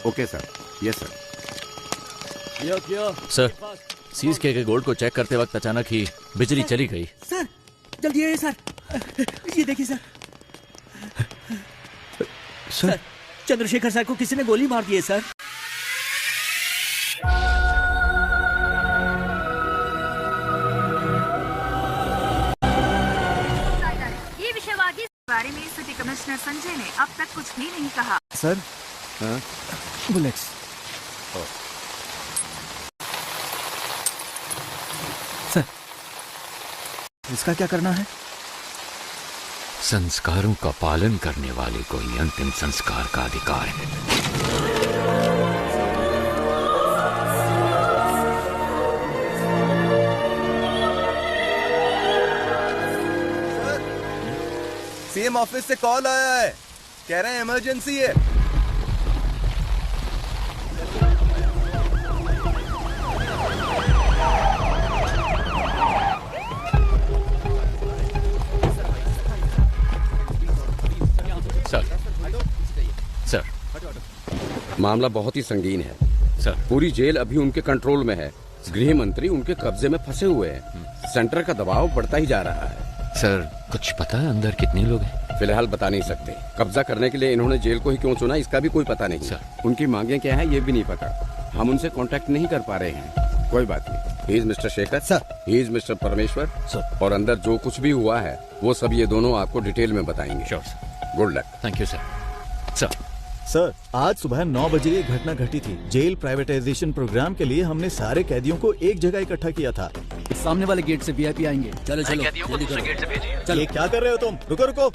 Okay sir. Yes sir. Sir, seize के gold को check करते वक्त अचानक ही बिजली चली गई। सर जल्दी आइए सर, ये देखिए सर। सर चंद्रशेखर सर को किसी ने गोली मार दी है सर। ये विषयवादी के बारे में सिटी कमिश्नर संजय ने अब तक कुछ भी नहीं कहा। Sir bullets. सर इसका क्या करना है? संस्कारों का पालन करने वाले को ही अंतिम संस्कार का अधिकार है। सीएम ऑफिस से कॉल आया है, कह रहे हैं इमरजेंसी है। सर, मामला बहुत ही संगीन है सर। पूरी जेल अभी उनके कंट्रोल में है। गृह मंत्री उनके कब्जे में फंसे हुए हैं। सेंटर का दबाव बढ़ता ही जा रहा है। सर, कुछ पता है अंदर कितने लोग हैं? फिलहाल बता नहीं सकते। कब्जा करने के लिए इन्होंने जेल को ही क्यों चुना, इसका भी कोई पता नहीं सर। उनकी मांगे क्या है ये भी नहीं पता। हम उनसे कांटेक्ट नहीं कर पा रहे हैं। कोई बात नहीं। He is mister Shekhar sir, he is mister परमेश्वर सर, और अंदर जो कुछ भी हुआ है वो सब ये दोनों आपको डिटेल में बताएंगे। Sure sir. Good luck. Thank you sir. Sir, sir आज सुबह 9 बजे ये घटना घटी थी। जेल प्राइवेटाइजेशन प्रोग्राम के लिए हमने सारे कैदियों को एक जगह इकट्ठा किया था। सामने वाले गेट से वीआईपी आएंगे। चलो चलो जल्दी करो। ये क्या कर रहे हो तुम? रुको रुको,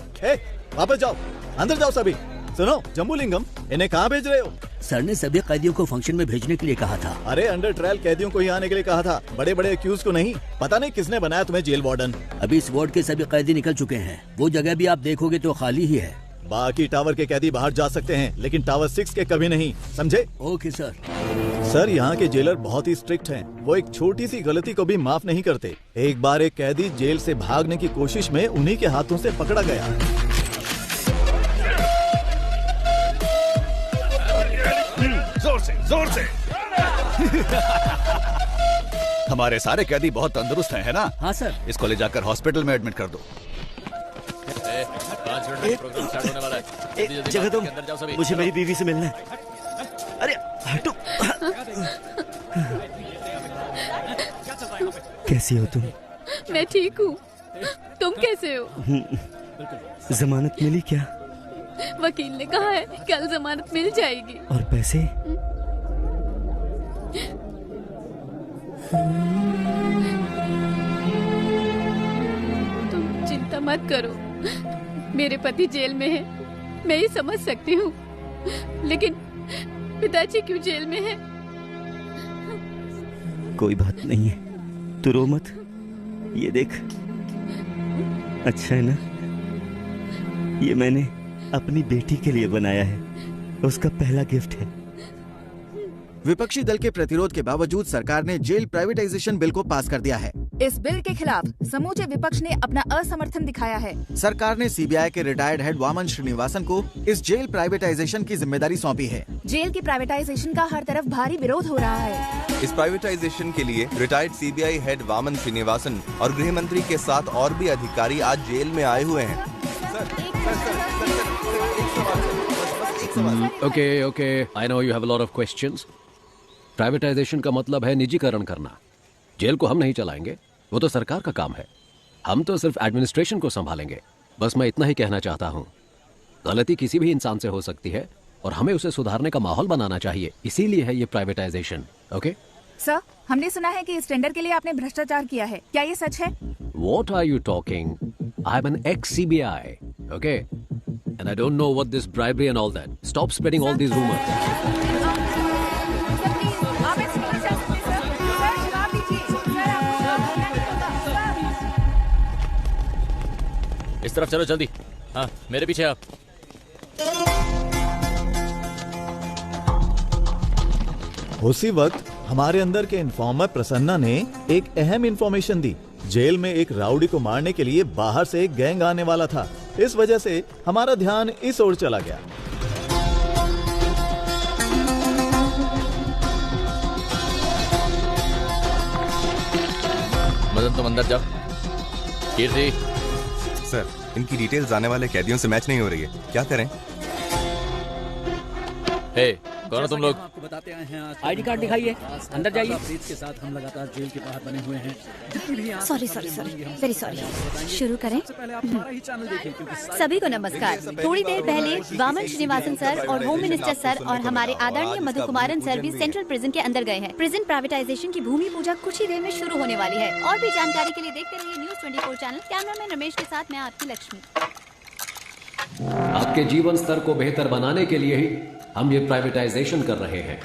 वापस जाओ, अंदर जाओ सभी। सुनो जम्बूलिंगम, इन्हें कहाँ भेज रहे हो? सर ने सभी कैदियों को फंक्शन में भेजने के लिए कहा था। अरे अंडर ट्रायल कैदियों को ही आने के लिए कहा था, बड़े बड़े एक्यूज को नहीं। पता नहीं किसने बनाया तुम्हें जेल वार्डन। अभी इस वार्ड के सभी कैदी निकल चुके हैं। वो जगह भी आप देखोगे तो खाली ही है। बाकी टावर के कैदी बाहर जा सकते हैं, लेकिन टावर 6 के कभी नहीं, समझे? Okay sir. सर यहाँ के जेलर बहुत ही स्ट्रिक्ट हैं। वो एक छोटी सी गलती को भी माफ नहीं करते। एक बार एक कैदी जेल से भागने की कोशिश में उन्हीं के हाथों से पकड़ा गया। जोर से जोर से। हमारे सारे कैदी बहुत तंदुरुस्त हैं, है ना? हाँ सर। इसको ले जाकर हॉस्पिटल में एडमिट कर दो। जगह तुम, मुझे मेरी बीवी से मिलना है। अरे हटो। कैसी हो तुम? मैं ठीक हूँ, तुम कैसे हो? जमानत मिली क्या? वकील ने कहा है कल जमानत मिल जाएगी। और पैसे? तुम चिंता मत करो, मेरे पति जेल में है, मैं ये समझ सकती हूँ, लेकिन पिताजी क्यों जेल में है? कोई बात नहीं है, तू रो मत। ये देख, अच्छा है ना? ये मैंने अपनी बेटी के लिए बनाया है, उसका पहला गिफ्ट है। विपक्षी दल के प्रतिरोध के बावजूद सरकार ने जेल प्राइवेटाइजेशन बिल को पास कर दिया है। इस बिल के खिलाफ समूचे विपक्ष ने अपना असमर्थन दिखाया है। सरकार ने सीबीआई के रिटायर्ड हेड वामन श्रीनिवासन को इस जेल प्राइवेटाइजेशन की जिम्मेदारी सौंपी है। जेल की प्राइवेटाइजेशन का हर तरफ भारी विरोध हो रहा है। इस प्राइवेटाइजेशन के लिए retired CBI head Vaman Srinivasan और गृह मंत्री के साथ और भी अधिकारी आज जेल में आए हुए हैं। Okay, I know you have a lot of questions. Privatisation का मतलब है निजीकरण करना। जेल को हम नहीं चलाएंगे, वो तो सरकार का काम है। हम तो सिर्फ एडमिनिस्ट्रेशन को संभालेंगे। बस मैं इतना ही कहना चाहता हूँ। गलती किसी भी इंसान से हो सकती है और हमें उसे सुधारने का माहौल बनाना चाहिए, इसीलिए है ये प्राइवेटाइजेशन। ओके सर, हमने सुना है कि इस टेंडर के लिए आपने भ्रष्टाचार किया है, क्या ये सच है? What are you talking? I'm an ex-CBI, okay? And I don't know what this bribery and all that. Stop spreading all these rumors. इस तरफ चलो जल्दी। हाँ, मेरे पीछे आप। उसी वक्त हमारे अंदर के इन्फॉर्मर प्रसन्ना ने एक अहम इंफॉर्मेशन दी। जेल में एक राउडी को मारने के लिए बाहर से एक गैंग आने वाला था। इस वजह से हमारा ध्यान इस ओर चला गया। अंदर जाओ। कीर्ति, सर, इनकी डिटेल्स आने वाले कैदियों से मैच नहीं हो रही है, क्या करें? हे, कौन हो तुम लोग? आपको बताते आए हैं आज आईडी कार्ड दिखाइए, अंदर जाइए। प्रीत के साथ हम लगातार जेल के बाहर बने हुए हैं। जितनी भी यहाँ सॉरी वेरी सॉरी। शुरू करें। पहले आप हमारा ही चैनल देखिए क्योंकि सभी को नमस्कार। थोड़ी देर पहले वामन श्रीनिवासन सर और होम मिनिस्टर सर और हमारे आदरणीय मधु कुमारन सर भी सेंट्रल प्रिजन के अंदर गए हैं। प्रिजन प्राइवेटाइजेशन की भूमि पूजा कुछ ही देर में शुरू होने वाली है। और भी जानकारी के लिए देखते रहिए न्यूज़ 24 चैनल। कैमरामैन रमेश के साथ मैं आपकी लक्ष्मी। आपके जीवन स्तर को बेहतर बनाने के लिए ही हम ये प्राइवेटाइजेशन कर रहे हैं।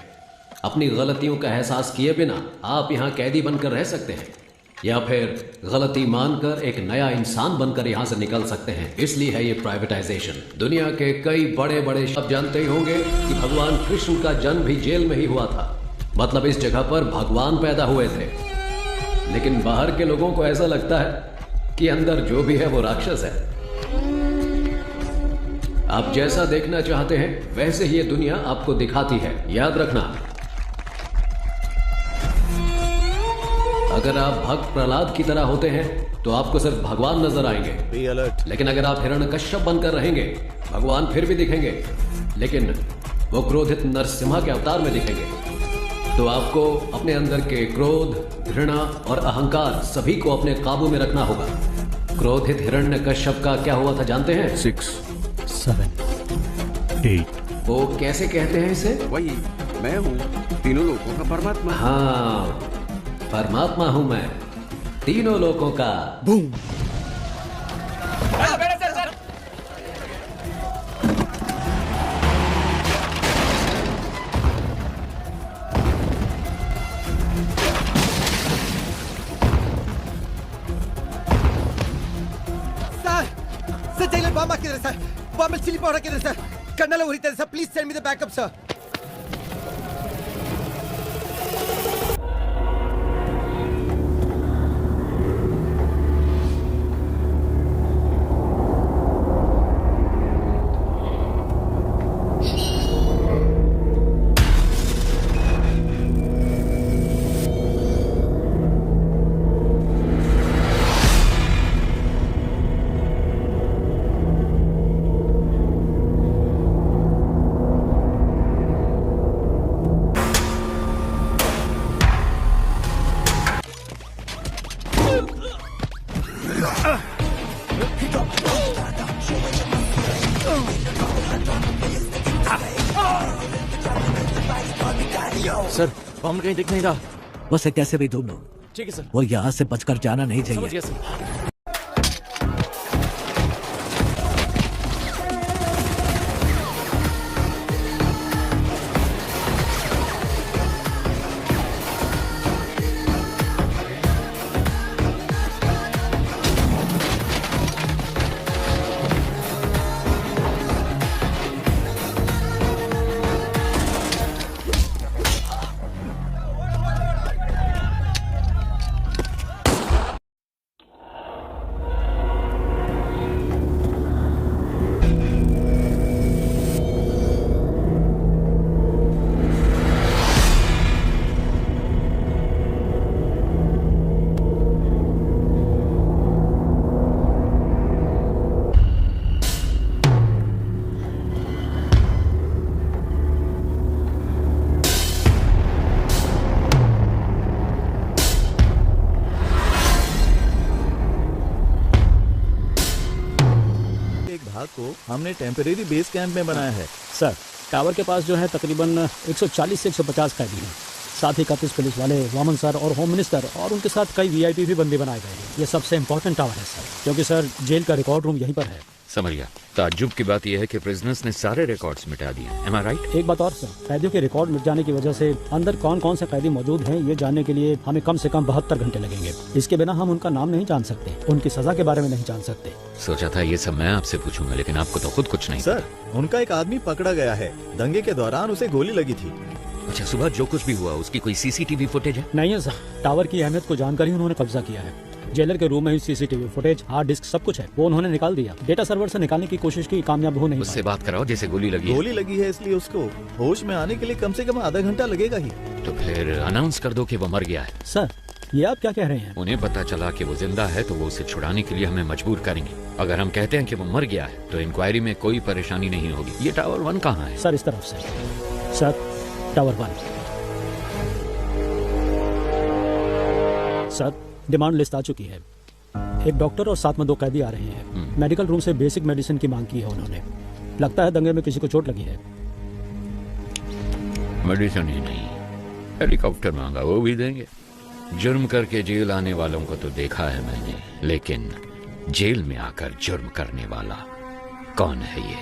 अपनी गलतियों का एहसास किए बिना आप यहाँ कैदी बनकर रह सकते हैं या फिर गलती मानकर एक नया इंसान बनकर यहाँ से निकल सकते हैं। इसलिए है ये प्राइवेटाइजेशन। दुनिया के कई बड़े बड़े आप जानते ही होंगे कि भगवान कृष्ण का जन्म भी जेल में ही हुआ था। मतलब इस जगह पर भगवान पैदा हुए थे। लेकिन बाहर के लोगों को ऐसा लगता है कि अंदर जो भी है वो राक्षस है। आप जैसा देखना चाहते हैं वैसे ही ये दुनिया आपको दिखाती है। याद रखना, अगर आप भक्त प्रहलाद की तरह होते हैं तो आपको सिर्फ भगवान नजर आएंगे। Be alert. लेकिन अगर आप हिरण्यकश्यप बनकर रहेंगे, भगवान फिर भी दिखेंगे, लेकिन वो क्रोधित नरसिम्हा के अवतार में दिखेंगे। तो आपको अपने अंदर के क्रोध, घृणा और अहंकार सभी को अपने काबू में रखना होगा। क्रोधित हिरण्यकश्यप का क्या हुआ था जानते हैं? 6, 7, 8। वो कैसे कहते हैं इसे? वही मैं हूँ, तीनों लोगों का परमात्मा। हाँ, परमात्मा हूं मैं, तीनों लोगों का। बूम। Sir, jailer bomb ಹಾಕಿದ್ದಾರೆ ಸರ್. ಬಾಂಬ್ ಅಲ್ಲಿ ಚಿಲ್ಲಿ ಪೌಡರ್ ಹಾಕಿದ್ದಾರೆ ಸರ್. ಕಣ್ಣೆಲ್ಲ ಉರಿತಾರೆ sir. Please send me the backup sir. Sir, bomb कहीं दिख नहीं रहा। बस कैसे भी ढूंढ लो। ठीक है सर। वो यहाँ से बचकर जाना नहीं चाहिए। समझ गया सर। को हमने टेम्परेरी बेस कैंप में बनाया है। सर, टावर के पास जो है तकरीबन 140 से 150 कैदी हैं। साथ ही 31 पुलिस वाले, वामन सर और होम मिनिस्टर और उनके साथ कई वीआईपी भी बंदे बनाए गए हैं। ये सबसे इम्पोर्टेंट टावर है सर, क्योंकि सर जेल का रिकॉर्ड रूम यहीं पर है। समझ गया। ताज्जुब की बात यह है कि प्रिजनर्स ने सारे रिकॉर्ड्स मिटा दिए। Am I right? एक बात और सर, कैदियों के रिकॉर्ड मिट जाने की वजह से अंदर कौन कौन से कैदी मौजूद हैं ये जानने के लिए हमें कम से कम 72 घंटे लगेंगे। इसके बिना हम उनका नाम नहीं जान सकते, उनकी सजा के बारे में नहीं जान सकते। सोचा था ये सब मैं आपसे पूछूंगा, लेकिन आपको तो खुद कुछ नहीं। सर, उनका एक आदमी पकड़ा गया है। दंगे के दौरान उसे गोली लगी थी। अच्छा, सुबह जो कुछ भी हुआ उसकी कोई सीसीटीवी फुटेज है? नहीं है सर, टावर की अहमियत को जानकर ही उन्होंने कब्जा किया है। जेलर के रूम में ही सीसीटीवी फुटेज, हार्ड डिस्क सब कुछ है। वो उन्होंने निकाल दिया। डेटा सर्वर से निकालने की कोशिश की, कामयाब हो नहीं। उससे बात कराओ जैसे गोली लगी। गोली लगी है इसलिए उसको होश में आने के लिए कम से कम आधा घंटा लगेगा ही। तो फिर अनाउंस कर दो कि वो मर गया है। सर, ये आप क्या कह रहे हैं? उन्हें पता चला कि वो जिंदा है तो वो उसे छुड़ाने के लिए हमें मजबूर करेंगे। अगर हम कहते हैं कि वो मर गया है तो इंक्वायरी में कोई परेशानी नहीं होगी। ये टावर 1 कहाँ है? सर इस तरफ से। Sir tower 1। Sir demand list आ चुकी है। एक डॉक्टर और साथ में 2 कैदी आ रहे हैं। मेडिकल रूम से बेसिक मेडिसिन की मांग की है उन्होंने। लगता है दंगे में किसी को चोट लगी है। मेडिसिन ही नहीं, हेलीकॉप्टर मांगा, वो भी देंगे। जुर्म करके जेल आने वालों को तो देखा है मैंने, लेकिन जेल में आकर जुर्म करने वाला कौन है ये?